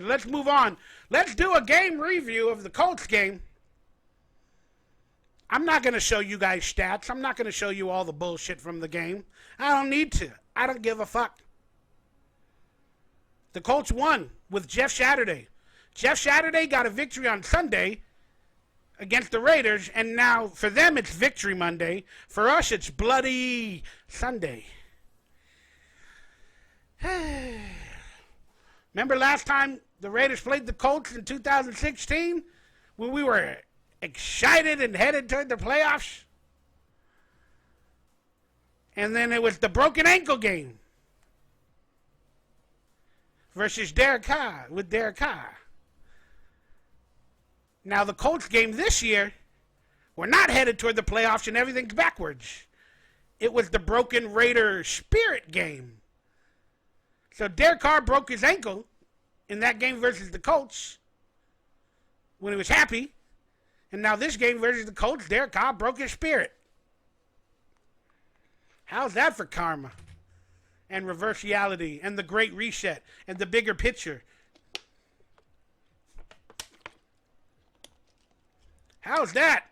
Let's move on. Let's do a game review of the Colts game. I'm not going to show you guys stats. I'm not going to show you all the bullshit from the game. I don't need to. I don't give a fuck. The Colts won with Jeff Saturday. Jeff Saturday got a victory on Sunday against the Raiders, and now for them it's Victory Monday. For us it's Bloody Sunday. Remember last time the Raiders played the Colts in 2016 when we were excited and headed toward the playoffs? And then it was the broken ankle game versus Derek Carr with Derek Carr. Now the Colts game this year, we're not headed toward the playoffs and everything's backwards. It was the broken Raider spirit game. So Derek Carr broke his ankle in that game versus the Colts when he was happy. And now this game versus the Colts, Derek Carr broke his spirit. How's that for karma? And reverse reality and the great reset and the bigger picture. How's that?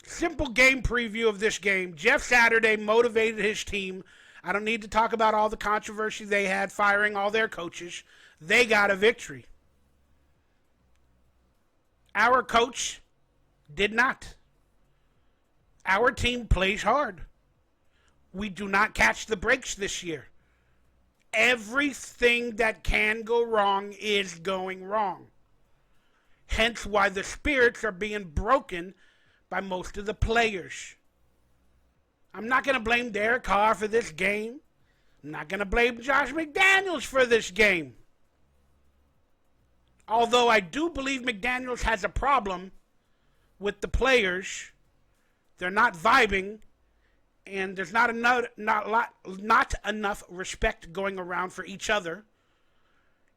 Simple game preview of this game. Jeff Saturday motivated his team. I don't need to talk about all the controversy they had firing all their coaches. They got a victory. Our coach did not. Our team plays hard. We do not catch the breaks this year. Everything that can go wrong is going wrong. Hence why the spirits are being broken by most of the players. I'm not going to blame Derek Carr for this game. I'm not going to blame Josh McDaniels for this game. Although I do believe McDaniels has a problem with the players. They're not vibing, and there's not enough respect going around for each other.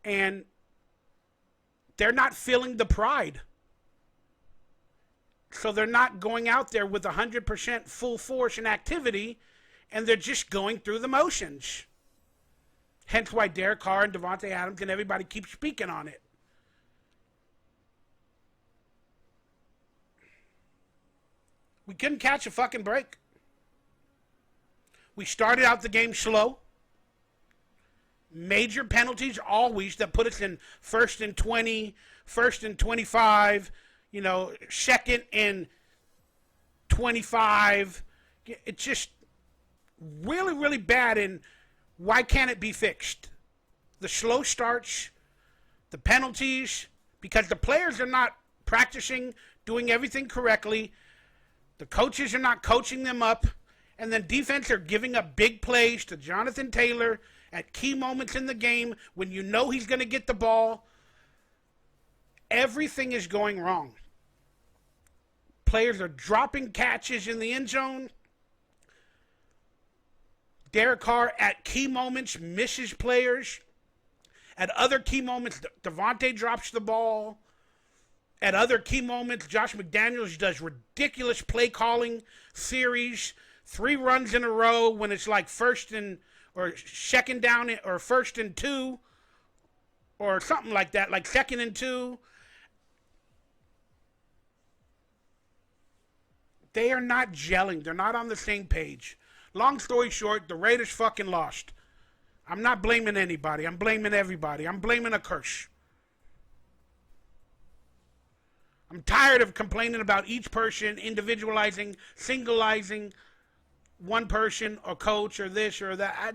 And they're not feeling the pride. So they're not going out there with 100% full force and activity, and they're just going through the motions. Hence why Derek Carr and Davante Adams and everybody keeps speaking on it. We couldn't catch a fucking break. We started out the game slow. Major penalties always that put us in 1st and 20, 1st and 25, second and 25. It's just really, really bad, and why can't it be fixed? The slow starts, the penalties, because the players are not practicing, doing everything correctly. The coaches are not coaching them up, and then defense are giving up big plays to Jonathan Taylor at key moments in the game when you know he's going to get the ball. Everything is going wrong. Players are dropping catches in the end zone. Derek Carr at key moments misses players. At other key moments, Davante drops the ball. At other key moments, Josh McDaniels does ridiculous play calling series, 3 runs in a row when it's like first and or second down or 1st and 2 or something like that, like 2nd and 2. They are not gelling. They're not on the same page. Long story short, the Raiders fucking lost. I'm not blaming anybody. I'm blaming everybody. I'm blaming a curse. I'm tired of complaining about each person, individualizing, singleizing one person or coach or this or that.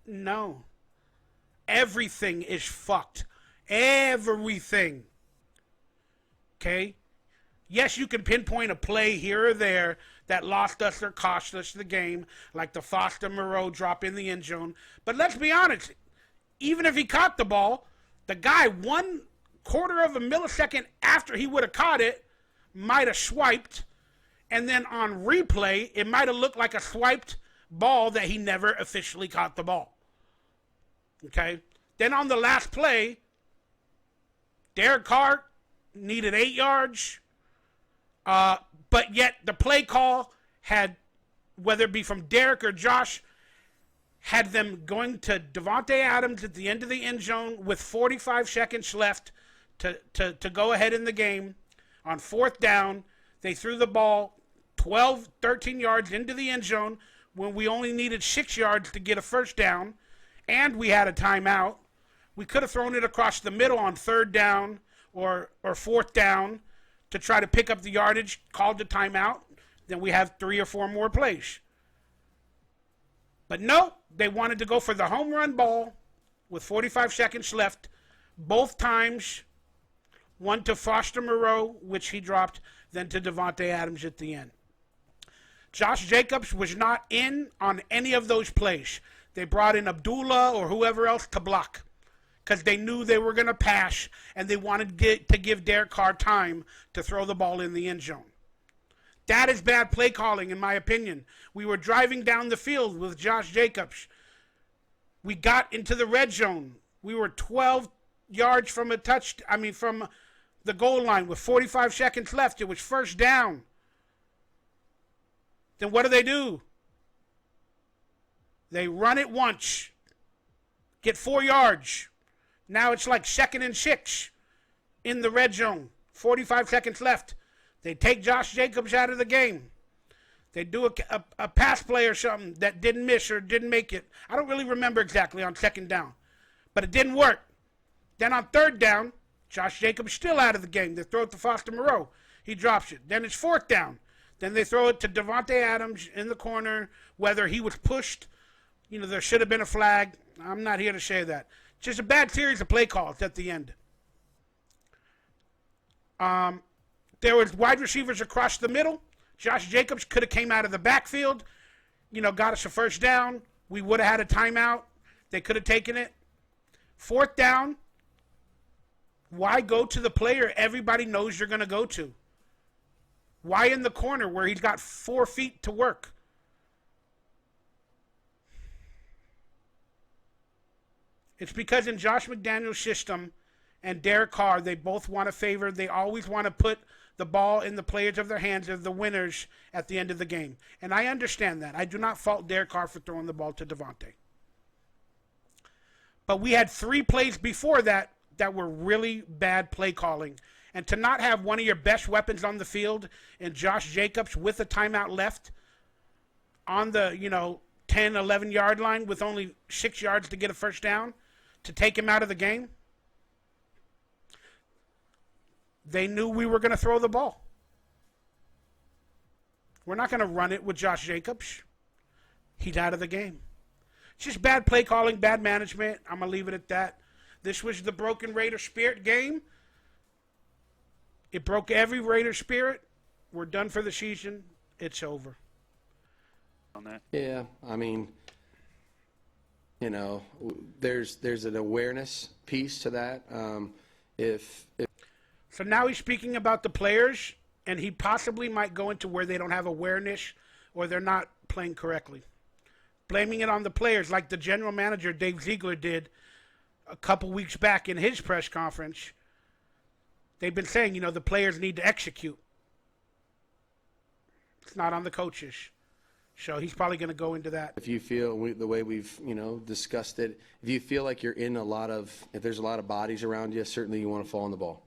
No. Everything is fucked. Everything. Okay? Yes, you can pinpoint a play here or there that lost us or cost us the game, like the Foster Moreau drop in the end zone. But let's be honest. Even if he caught the ball, the guy 1/4 of a millisecond after he would have caught it might have swiped, and then on replay, it might have looked like a swiped ball that he never officially caught the ball. Okay? Then on the last play, Derek Carr needed 8 yards, but yet the play call had, whether it be from Derek or Josh, had them going to Davante Adams at the end of the end zone with 45 seconds left to go ahead in the game. On fourth down, they threw the ball 12, 13 yards into the end zone when we only needed 6 yards to get a first down, and we had a timeout. We could have thrown it across the middle on third down or fourth down to try to pick up the yardage, called the timeout. Then we have 3 or 4 more plays. But no, they wanted to go for the home run ball with 45 seconds left. Both times, one to Foster Moreau, which he dropped, then to Davante Adams at the end. Josh Jacobs was not in on any of those plays. They brought in Abdullah or whoever else to block because they knew they were going to pass, and they wanted to give Derek Carr time to throw the ball in the end zone. That is bad play calling, in my opinion. We were driving down the field with Josh Jacobs. We got into the red zone. We were 12 yards from from the goal line with 45 seconds left. It was first down. Then what do? They run it once, get 4 yards. Now it's like 2nd and 6 in the red zone. 45 seconds left. They take Josh Jacobs out of the game. They do a pass play or something that didn't miss or didn't make it. I don't really remember exactly on second down. But it didn't work. Then on third down, Josh Jacobs still out of the game. They throw it to Foster Moreau. He drops it. Then it's fourth down. Then they throw it to Davante Adams in the corner. Whether he was pushed, there should have been a flag. I'm not here to say that. Just a bad series of play calls at the end. There was wide receivers across the middle. Josh Jacobs could have came out of the backfield, got us a first down. We would have had a timeout. They could have taken it. Fourth down, why go to the player everybody knows you're going to go to? Why in the corner where he's got 4 feet to work? It's because in Josh McDaniels' system and Derek Carr, they both want to favor. They always want to put the ball in the players of their hands of the winners at the end of the game. And I understand that. I do not fault Derek Carr for throwing the ball to Davante. But we had 3 plays before that were really bad play calling. And to not have one of your best weapons on the field and Josh Jacobs with a timeout left on the, 10, 11-yard line with only 6 yards to get a first down, to take him out of the game. They knew we were going to throw the ball. We're not going to run it with Josh Jacobs. He's out of the game. It's just bad play calling, bad management. I'm going to leave it at that. This was the broken Raider spirit game. It broke every Raider spirit. We're done for the season. It's over. On that. Yeah, there's an awareness piece to that. So now he's speaking about the players, and he possibly might go into where they don't have awareness or they're not playing correctly. Blaming it on the players like the general manager, Dave Ziegler, did a couple weeks back in his press conference. They've been saying, the players need to execute. It's not on the coaches. So he's probably going to go into that. If you feel the way we've, discussed it, if you feel like you're in if there's a lot of bodies around you, certainly you want to fall on the ball.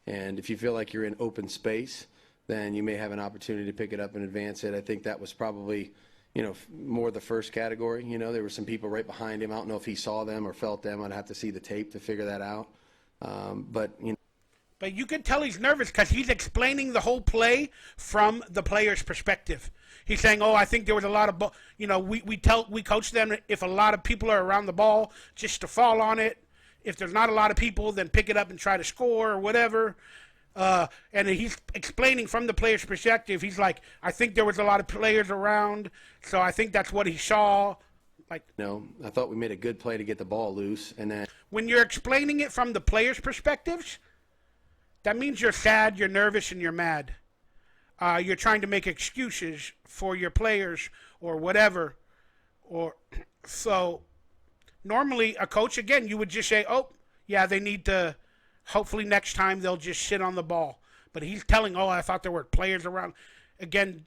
And if you feel like you're in open space, then you may have an opportunity to pick it up and advance it. I think that was probably, more the first category. There were some people right behind him. I don't know if he saw them or felt them. I'd have to see the tape to figure that out. But you can tell he's nervous because he's explaining the whole play from the player's perspective. He's saying, I think there was a lot of, we coach them if a lot of people are around the ball just to fall on it. If there's not a lot of people, then pick it up and try to score or whatever. And he's explaining from the player's perspective. He's like, I think there was a lot of players around, so I think that's what he saw. I thought we made a good play to get the ball loose. And then when you're explaining it from the player's perspectives, that means you're sad, you're nervous, and you're mad. You're trying to make excuses for your players or whatever. So normally a coach, again, you would just say, they need to, hopefully next time they'll just sit on the ball. But he's telling, I thought there were players around. Again,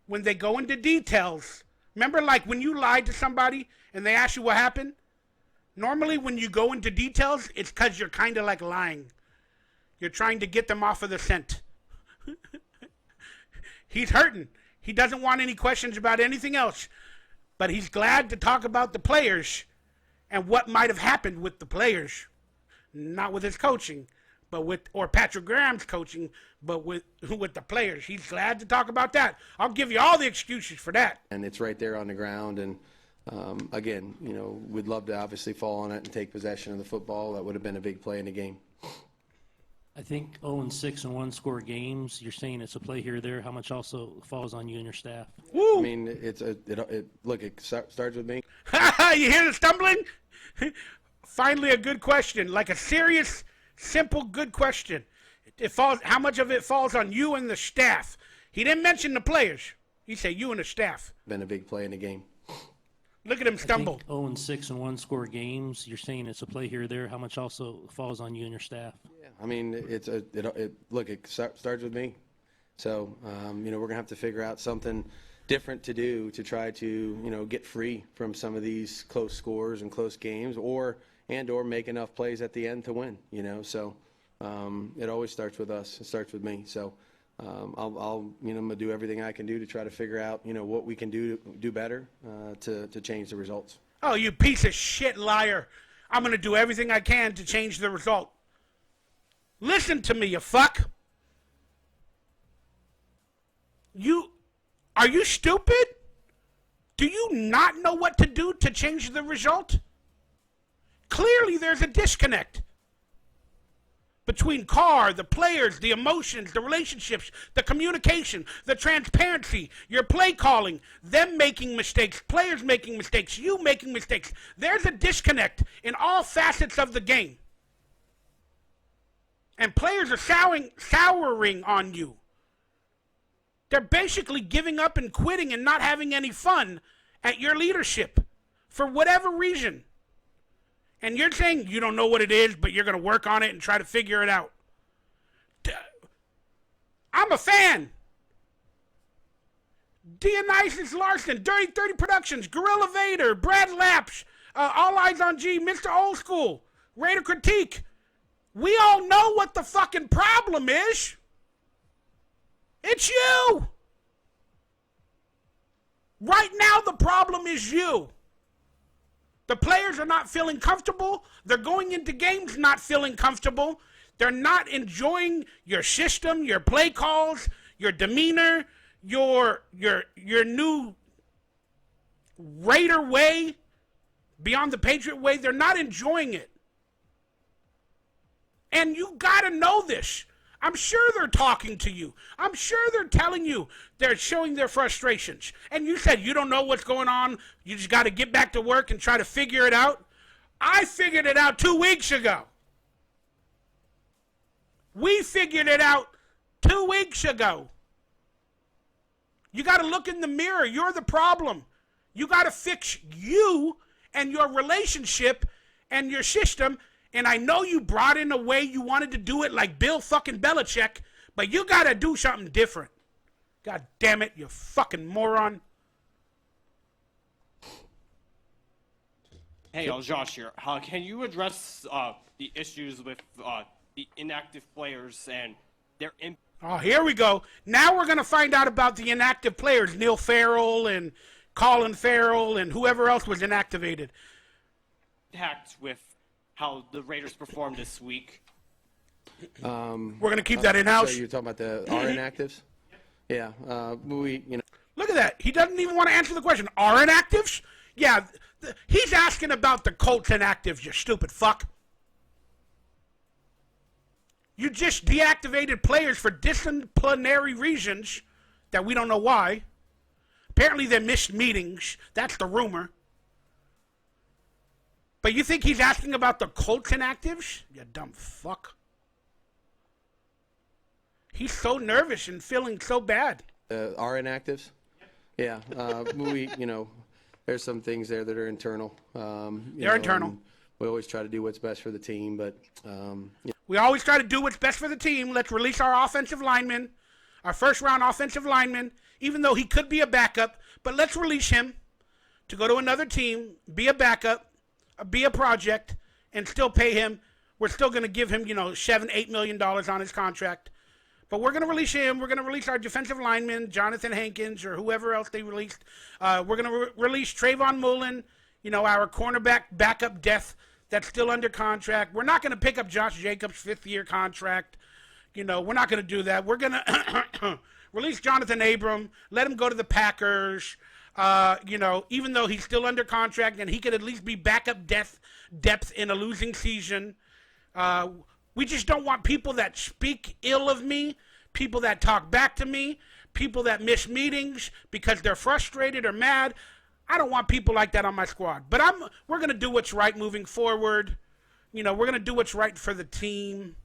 when they go into details, Remember, like when you lied to somebody and they ask you what happened? Normally when you go into details, it's because you're kind of like lying. You're trying to get them off of the scent. He's hurting. He doesn't want any questions about anything else. But he's glad to talk about the players and what might have happened with the players. Not with his coaching, but or Patrick Graham's coaching, but with the players. He's glad to talk about that. I'll give you all the excuses for that. And it's right there on the ground. And again, we'd love to obviously fall on it and take possession of the football. That would have been a big play in the game. I think 0-6 and one-score games. You're saying it's a play here or there. How much also falls on you and your staff? Woo! I mean, look, it starts with me. You hear the stumbling? Finally, a good question, like a serious, simple, good question. It falls. How much of it falls on you and the staff? He didn't mention the players. He said you and the staff. Been a big play in the game. Look at him stumble. I think 0-6 and one-score games. You're saying it's a play here or there. How much also falls on you and your staff? Yeah, I mean, look, it starts with me. So, we're gonna have to figure out something different to do to try to, get free from some of these close scores and close games, or make enough plays at the end to win. So it always starts with us. It starts with me. So I'm gonna do everything I can do to try to figure out, what we can do better to change the results. Oh, you piece of shit liar! I'm gonna do everything I can to change the result. Listen to me, you fuck. Are you stupid? Do you not know what to do to change the result? Clearly there's a disconnect between Carr, the players, the emotions, the relationships, the communication, the transparency, your play calling, them making mistakes, players making mistakes, you making mistakes. There's a disconnect in all facets of the game. And players are souring on you. They're basically giving up and quitting and not having any fun at your leadership for whatever reason. And you're saying you don't know what it is, but you're going to work on it and try to figure it out. I'm a fan. Dionysus Larson, Dirty 30 Productions, Gorilla Vader, Brad Lapsh, All Eyes on G, Mr. Old School, Raider Critique. We all know what the fucking problem is. It's you. Right now, the problem is you. The players are not feeling comfortable. They're going into games not feeling comfortable. They're not enjoying your system, your play calls, your demeanor, your new Raider way, beyond the Patriot way. They're not enjoying it. And you got to know this. I'm sure they're talking to you. I'm sure they're telling you, they're showing their frustrations. And you said you don't know what's going on. You just got to get back to work and try to figure it out. I figured it out 2 weeks ago. We figured it out 2 weeks ago. You got to look in the mirror. You're the problem. You got to fix you and your relationship and your system. And I know you brought in a way you wanted to do it like Bill fucking Belichick, but you got to do something different. God damn it, you fucking moron. Hey, Josh here. Can you address the issues with the inactive players and their Oh, here we go. Now we're going to find out about the inactive players, Neil Farrell and Colin Farrell and whoever else was inactivated. impact with how the Raiders performed this week? We're going to keep that in-house. So you're talking about the our inactives? Yeah, Look at that. He doesn't even want to answer the question. Are inactives? Yeah, he's asking about the Colts inactives, you stupid fuck. You just deactivated players for disciplinary reasons that we don't know why. Apparently they missed meetings. That's the rumor. But you think he's asking about the Colts inactives? You dumb fuck. He's so nervous and feeling so bad. our inactives? Yeah, there's some things there that are internal. They're internal. We always try to do what's best for the team, but We always try to do what's best for the team. Let's release our offensive lineman, our first-round offensive lineman, even though he could be a backup, but let's release him. to go to another team, be a backup, be a project, and still pay him. We're still going to give him, $7-8 million on his contract. But we're going to release him. We're going to release our defensive lineman, Jonathan Hankins, or whoever else they released. We're going to release Trayvon Mullen, our cornerback backup depth that's still under contract. We're not going to pick up Josh Jacobs' fifth-year contract. We're not going to do that. We're going to release Jonathan Abram, let him go to the Packers. Even though he's still under contract and he could at least be backup depth in a losing season. We just don't want people that speak ill of me, people that talk back to me, people that miss meetings because they're frustrated or mad. I don't want people like that on my squad. But we're going to do what's right moving forward. We're going to do what's right for the team.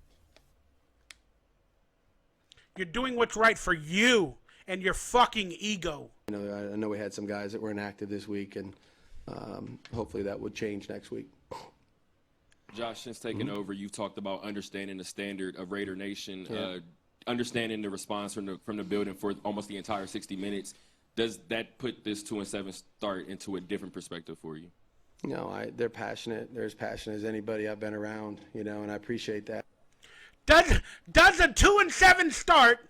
You're doing what's right for you and your fucking ego. I know we had some guys that were inactive this week, and hopefully that would change next week. Josh, since taking over, you've talked about understanding the standard of Raider Nation, understanding the response from the building for almost the entire 60 minutes. Does that put this 2-7 start into a different perspective for you? They're passionate. They're as passionate as anybody I've been around, and I appreciate that. Does a 2-7 start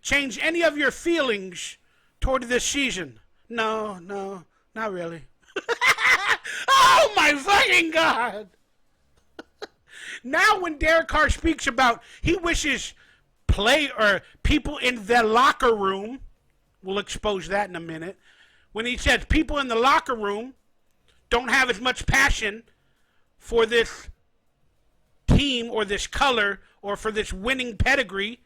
change any of your feelings toward this season? No, not really. Oh my fucking God! Now when Derek Carr speaks about he wishes people in the locker room, we'll expose that in a minute. When he says people in the locker room don't have as much passion for this team or this color or for this winning pedigree,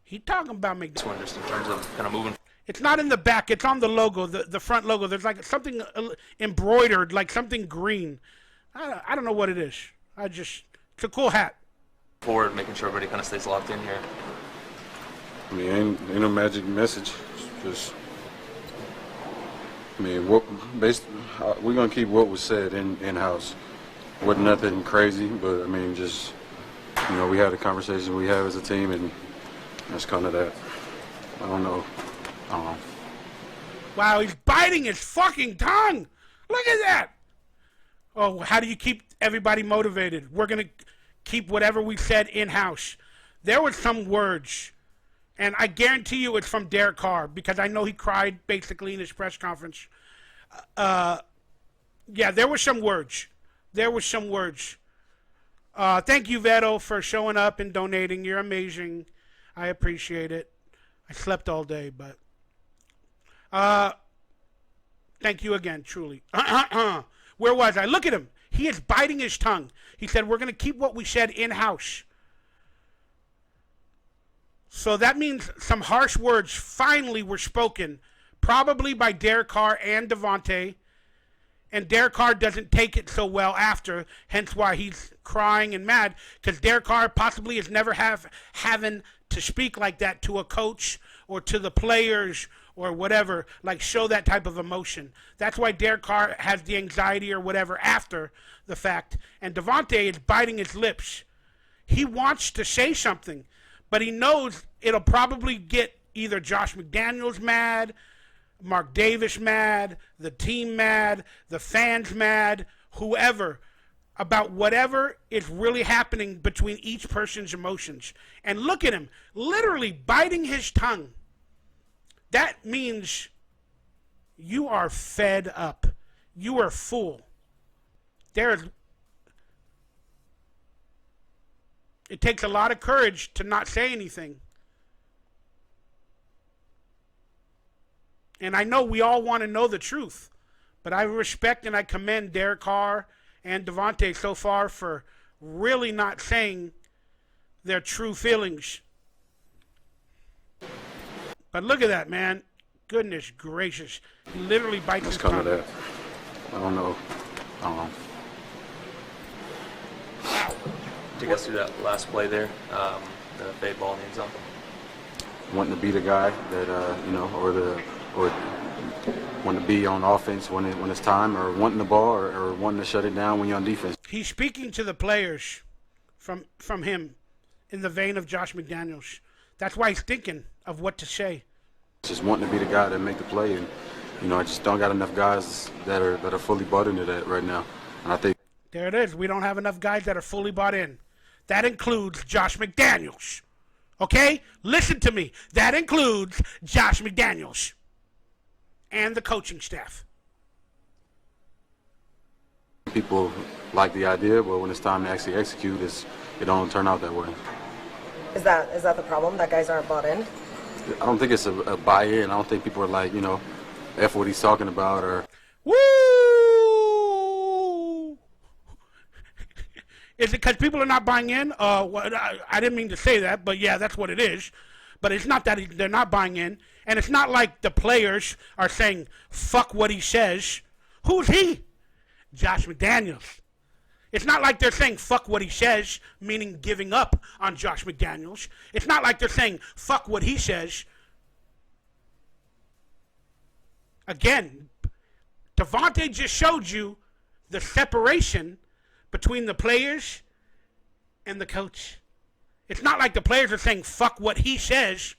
he talking about McDaniels. Just in terms of kind of moving. It's not in the back. It's on the logo, the front logo. There's like something embroidered, like something green. I don't know what it is. It's a cool hat. Forward, making sure everybody kind of stays locked in here. I mean, ain't no magic message. Just, we're gonna keep what was said in house. Wasn't nothing crazy, but just we had a conversation we have as a team, and that's kind of that. I don't know. Wow, he's biting his fucking tongue. Look at that. Oh, how do you keep everybody motivated? We're going to keep whatever we said in-house. There were some words, and I guarantee you it's from Derek Carr, because I know he cried basically in his press conference. There were some words. Thank you, Veto, for showing up and donating. You're amazing. I appreciate it. I slept all day, but thank you again, truly. Where was I? Look at him. He is biting his tongue. He said, we're going to keep what we said in-house. So that means some harsh words finally were spoken, probably by Derek Carr and Devontae. And Derek Carr doesn't take it so well after, hence why he's crying and mad, because Derek Carr possibly has never having to speak like that to a coach or to the players or whatever, like show that type of emotion. That's why Derek Carr has the anxiety or whatever after the fact. And Devontae is biting his lips. He wants to say something, but he knows it'll probably get either Josh McDaniels mad, Mark Davis mad, the team mad, the fans mad, whoever, about whatever is really happening between each person's emotions. And look at him, literally biting his tongue. That means you are fed up. You are full. It takes a lot of courage to not say anything. And I know we all want to know the truth, but I respect and I commend Derek Carr and Devontae so far for really not saying their true feelings. But look at that, man. Goodness gracious. He literally bites his tongue. That's kind of that. I don't know. Take us through that last play there, the fade ball in the end zone. Wanting to be the guy that, or wanting to be on offense when it's time, or wanting the ball, or wanting to shut it down when you're on defense. He's speaking to the players from him in the vein of Josh McDaniels. That's why he's thinking of what to say. Just wanting to be the guy that make the play, and I just don't got enough guys that are fully bought into that right now. And I think There it is. We don't have enough guys that are fully bought in. That includes Josh McDaniels. Okay? Listen to me. That includes Josh McDaniels and the coaching staff. people like the idea, but when it's time to actually execute, it don't turn out that way. Is that the problem, that guys aren't bought in? I don't think it's a buy-in. I don't think people are like, F what he's talking about or... Woo! Is it because people are not buying in? I didn't mean to say that, but yeah, that's what it is. But it's not that they're not buying in. And it's not like the players are saying, fuck what he says. Who's he? Josh McDaniels. It's not like they're saying, fuck what he says, meaning giving up on Josh McDaniels. It's not like they're saying, fuck what he says. Again, Devontae just showed you the separation between the players and the coach. It's not like the players are saying, fuck what he says.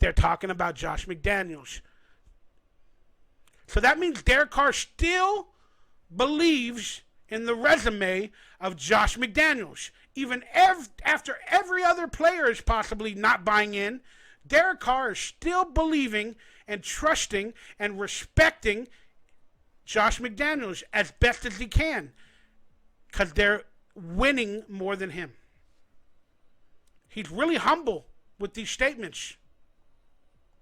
They're talking about Josh McDaniels. So that means Derek Carr still believes in the resume of Josh McDaniels. Even after every other player is possibly not buying in, Derek Carr is still believing and trusting and respecting Josh McDaniels as best as he can because they're winning more than him. He's really humble with these statements.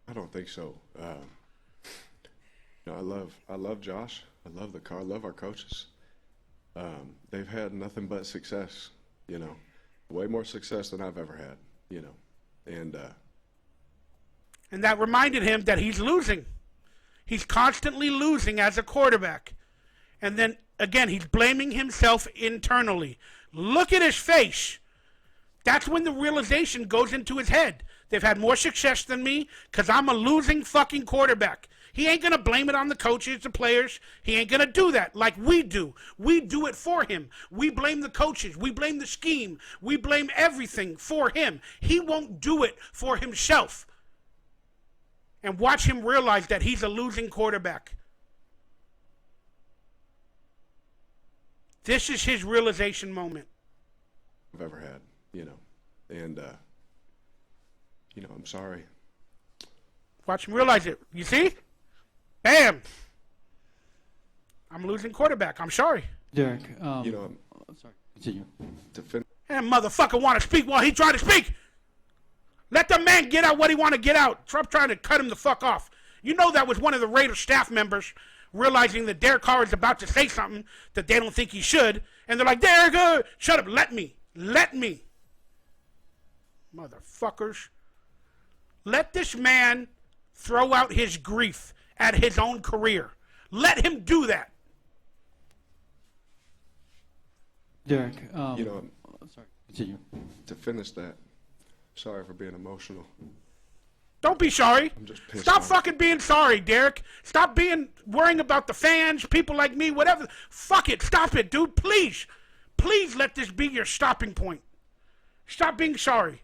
I don't think so. I love Josh. I love the Carr. I love our coaches. They've had nothing but success. Way more success than I've ever had. And that reminded him that he's losing. He's constantly losing as a quarterback. And then again, he's blaming himself internally. Look at his face. That's when the realization goes into his head. They've had more success than me because I'm a losing fucking quarterback. He ain't going to blame it on the coaches, the players. He ain't going to do that like we do. We do it for him. We blame the coaches. We blame the scheme. We blame everything for him. He won't do it for himself. And watch him realize that he's a losing quarterback. This is his realization moment. I've ever had, I'm sorry. Watch him realize it. You see? Bam! I'm a losing quarterback. I'm sorry. Derek, I'm sorry, continue. to finish. That motherfucker want to speak while he trying to speak. Let the man get out what he want to get out. Trump trying to cut him the fuck off. You know that was one of the Raiders staff members realizing that Derek Carr is about to say something that they don't think he should. And they're like, Derek, shut up. Let me. Motherfuckers. Let this man throw out his grief at his own career. Let him do that. Derek, sorry, continue. To finish that, sorry for being emotional. Don't be sorry. I'm just pissed Stop off. fucking being sorry, Derek. Stop worrying about the fans, people like me, whatever. Fuck it. Stop it, dude. Please. Please let this be your stopping point. Stop being sorry.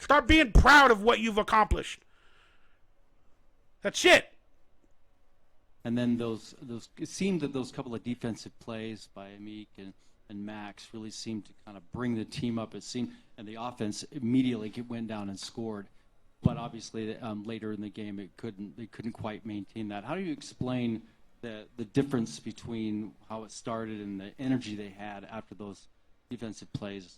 Start being proud of what you've accomplished. That's it. And then those it seemed that those couple of defensive plays by Amik and Max really seemed to kind of bring the team up. It seemed, and the offense immediately went down and scored. But obviously, later in the game, they couldn't quite maintain that. How do you explain the difference between how it started and the energy they had after those defensive plays?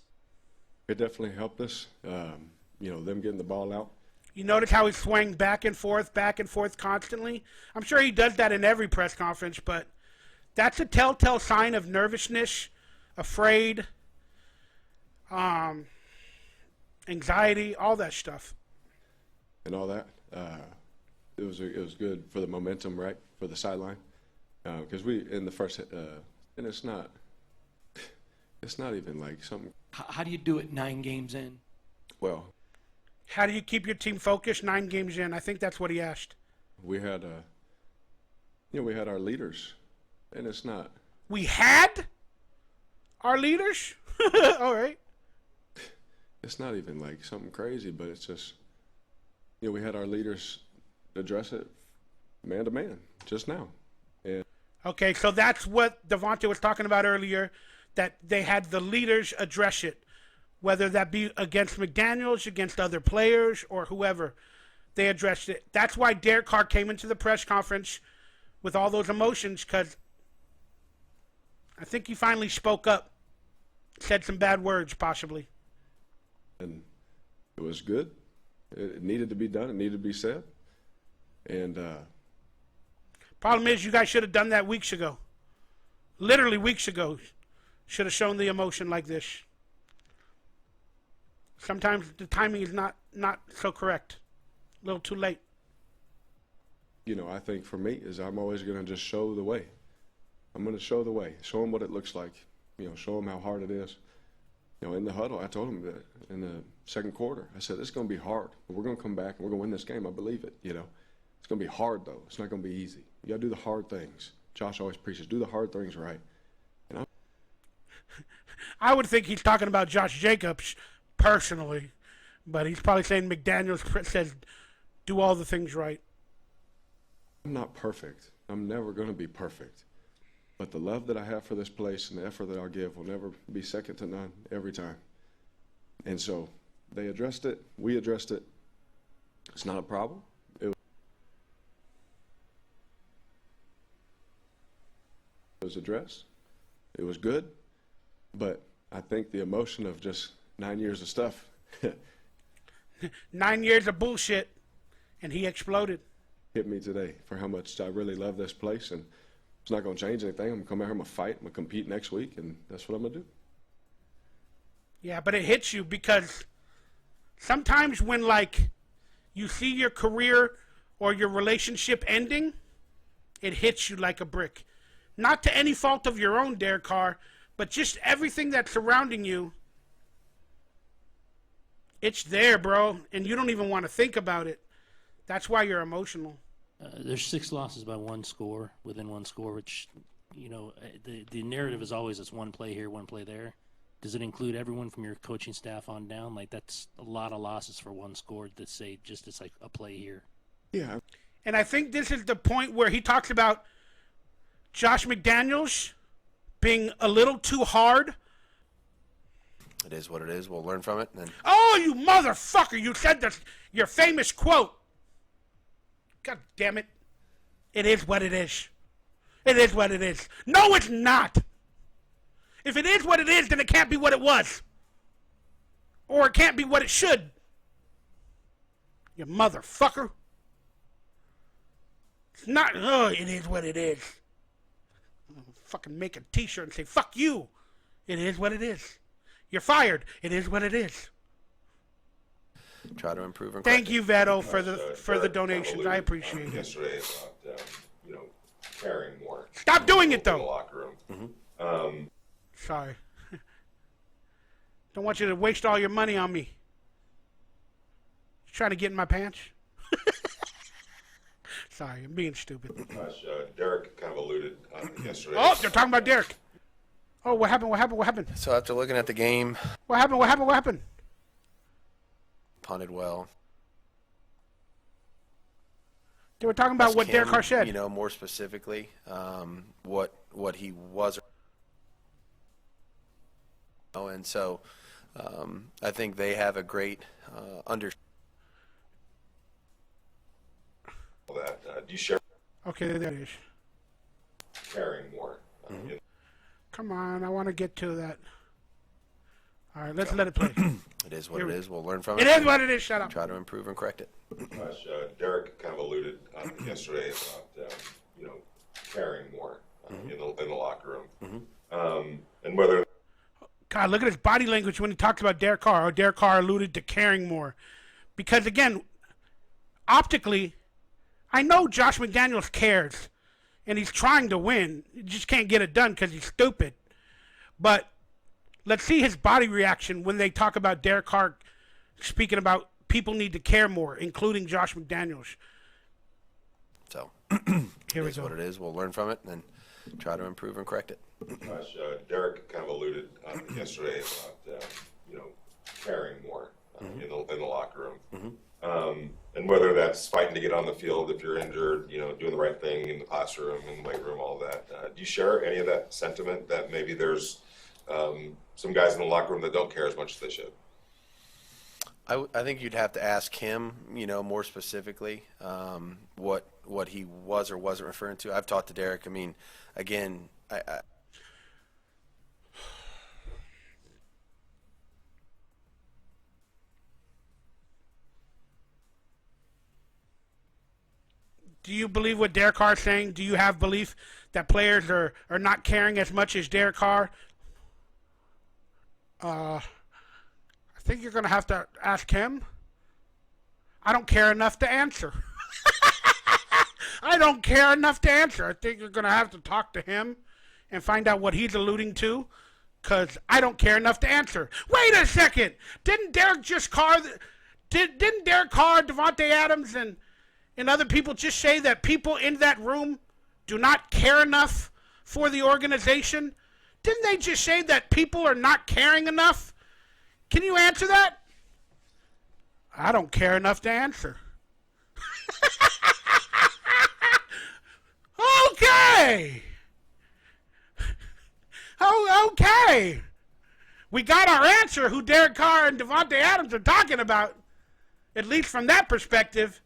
It definitely helped us. Them getting the ball out. You notice how he swung back and forth constantly? I'm sure he does that in every press conference, but that's a telltale sign of nervousness, afraid, anxiety, all that stuff. And all that. It was good for the momentum, right? For the sideline. Because we, in the first, and it's not even like something. How do you do it 9 games in? Well, How do you keep your team focused 9 games in? I think that's what he asked. we had we had our leaders, and it's not. We had our leaders? All right. it's not even like something crazy, but it's just, we had our leaders address it man to man just now. And Okay, so that's what Devontae was talking about earlier, that they had the leaders address it, whether that be against McDaniels, against other players, or whoever. They addressed it. That's why Derek Carr came into the press conference with all those emotions, because I think he finally spoke up, said some bad words, possibly. and it was good. It needed to be done. It needed to be said. And Problem is, you guys should have done that weeks ago. Literally weeks ago. Should have shown the emotion like this. Sometimes the timing is not so correct. A little too late. I think for me is I'm always going to just show the way. I'm going to show the way. Show them what it looks like. Show them how hard it is. In the huddle, I told them that in the second quarter, I said, it's going to be hard, but we're going to come back and we're going to win this game. I believe it, It's going to be hard, though. It's not going to be easy. You got to do the hard things. Josh always preaches, do the hard things right. And I would think he's talking about Josh Jacobs personally, but he's probably saying McDaniels says do all the things right. I'm not perfect. I'm never going to be perfect. But the love that I have for this place and the effort that I'll give will never be second to none every time. And so they addressed it. We addressed it. It's not a problem. It was addressed. It was good. But I think the emotion of just 9 years of stuff. 9 years of bullshit, and he exploded. Hit me today for how much I really love this place. And it's not going to change anything. I'm going to come out here, I'm going to fight, I'm going to compete next week, and that's what I'm going to do. Yeah, but it hits you because sometimes when, you see your career or your relationship ending, it hits you like a brick. Not to any fault of your own, Derek Carr, but just everything that's surrounding you, it's there, bro, and you don't even want to think about it. That's why you're emotional. There's 6 losses by 1 score, within 1 score, which, the narrative is always it's 1 play here, 1 play there. Does it include everyone from your coaching staff on down? That's a lot of losses for 1 score that say just it's like a play here. Yeah. And I think this is the point where he talks about Josh McDaniels being a little too hard. It is what it is. We'll learn from it. And Oh, you motherfucker! You said your famous quote. God damn it. It is what it is. It is what it is. No, it's not. If it is what it is, then it can't be what it was. Or it can't be what it should. You motherfucker. It's not, it is what it is. I'll fucking make a t-shirt and say, fuck you. It is what it is. You're fired. It is what it is. try to improve and Thank you, Veto, for the donations. I appreciate it. Yesterday about caring more. Stop doing it, In the though. locker room. Sorry. Don't want you to waste all your money on me. You trying to get in my pants? Sorry, I'm being stupid. Gosh, Derek kind of alluded yesterday. Oh, they're talking about Derek. Oh, what happened? What happened? What happened? So after looking at the game, What happened? What happened? What happened? punted well. They were talking about Ask what Derek him, Carr said. more specifically, what he was. And so I think they have a great understanding. That do you share Okay, there it is. caring more? Come on, I want to get to that. All right, let's let it play. It is what Here it we- is. We'll learn from It it. is what it is. Shut up. Try to improve and correct it. Gosh, Derek kind of alluded yesterday about caring more in the locker room, and whether. God, look at his body language when he talks about Derek Carr. Or Derek Carr alluded to caring more. Because, again, optically, I know Josh McDaniels cares. And he's trying to win. He just can't get it done because he's stupid. But let's see his body reaction when they talk about Derek Carr speaking about people need to care more, including Josh McDaniels. So Here it we is go. what it is. We'll learn from it and try to improve and correct it. Gosh, Derek kind of alluded yesterday about caring more in the locker room. And whether that's fighting to get on the field if you're injured, doing the right thing in the classroom, in the weight room, all that. Do you share any of that sentiment that maybe there's some guys in the locker room that don't care as much as they should? I think you'd have to ask him, more specifically, what he was or wasn't referring to. I've talked to Derek. I mean, again, Do you believe what Derek Carr is saying? Do you have belief that players are not caring as much as Derek Carr? I think you're going to have to ask him. I don't care enough to answer. I don't care enough to answer. I think you're going to have to talk to him and find out what he's alluding to, because I don't care enough to answer. Wait a second. Didn't Derek Carr, Devontae Adams, and other people just say that people in that room do not care enough for the organization? Didn't they just say that people are not caring enough? Can you answer that? I don't care enough to answer. Okay. Oh, okay. We got our answer who Derek Carr and Devontae Adams are talking about, at least from that perspective.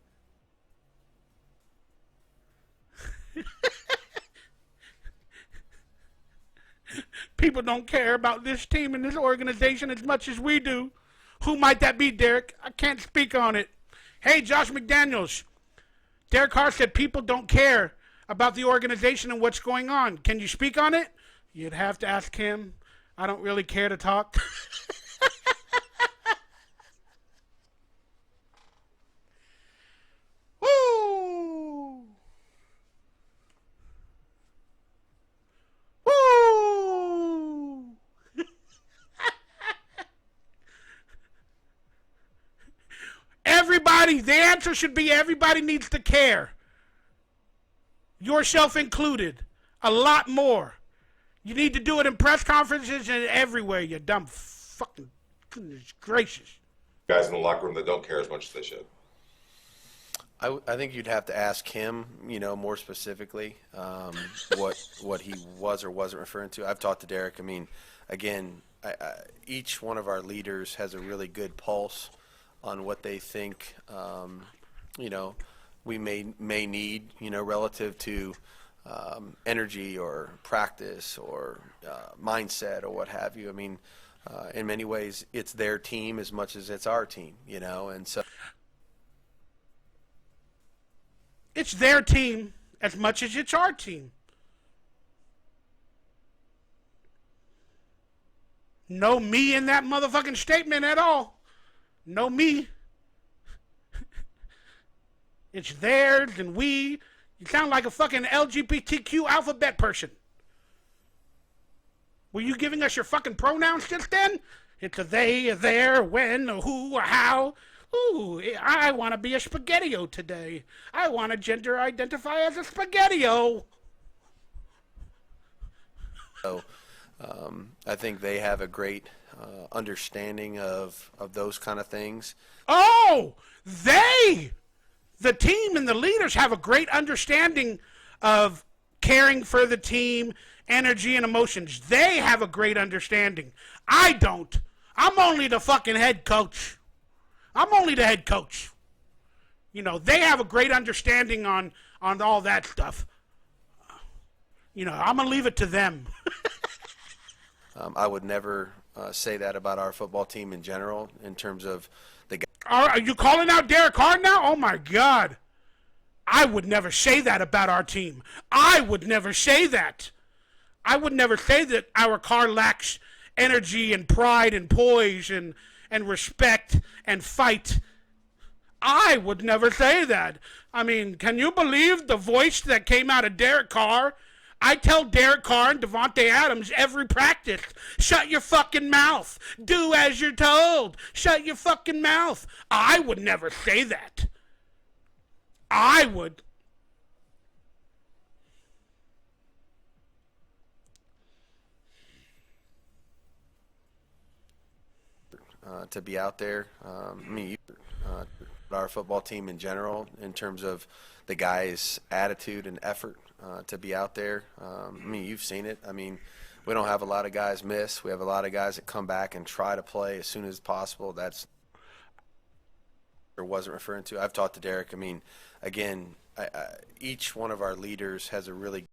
People don't care about this team and this organization as much as we do. Who might that be, Derek? I can't speak on it. Hey, Josh McDaniels. Derek Carr said people don't care about the organization and what's going on. Can you speak on it? You'd have to ask him. I don't really care to talk. Woo! Woo! Everybody, the answer should be everybody needs to care. Yourself included. A lot more. You need to do it in press conferences and everywhere, you dumb fucking goodness gracious. Guys in the locker room that don't care as much as they should. I think you'd have to ask him, more specifically, what he was or wasn't referring to. I've talked to Derek. I mean, again, each one of our leaders has a really good pulse on what they think, we may need, relative to energy or practice or mindset or what have you. I mean, in many ways, it's their team as much as it's our team, and so. It's their team as much as it's our team. No me in that motherfucking statement at all. No me. It's theirs and we. You sound like a fucking LGBTQ alphabet person. Were you giving us your fucking pronouns just then? It's a they, a there, when, a who, a how. Ooh, I want to be a spaghetti-o today. I want to gender identify as a spaghetti-o. So, I think they have a great understanding of those kind of things. Oh, the team and the leaders have a great understanding of caring for the team, energy and emotions. They have a great understanding. I don't. I'm only the fucking head coach. I'm only the head coach. They have a great understanding on all that stuff. I'm going to leave it to them. I would never say that about our football team in general in terms of the guys. Are you calling out Derek Carr now? Oh, my God. I would never say that about our team. I would never say that. I would never say that our Carr lacks energy and pride and poise and respect and fight. I would never say that. I mean, can you believe the voice that came out of Derek Carr? I tell Derek Carr and Devontae Adams every practice, shut your fucking mouth. Do as you're told. Shut your fucking mouth. I would never say that. I would. to be out there. Our football team in general, in terms of the guys' attitude and effort to be out there. You've seen it. We don't have a lot of guys miss. We have a lot of guys that come back and try to play as soon as possible. That's or wasn't referring to. I've talked to Derek. Again, each one of our leaders has a really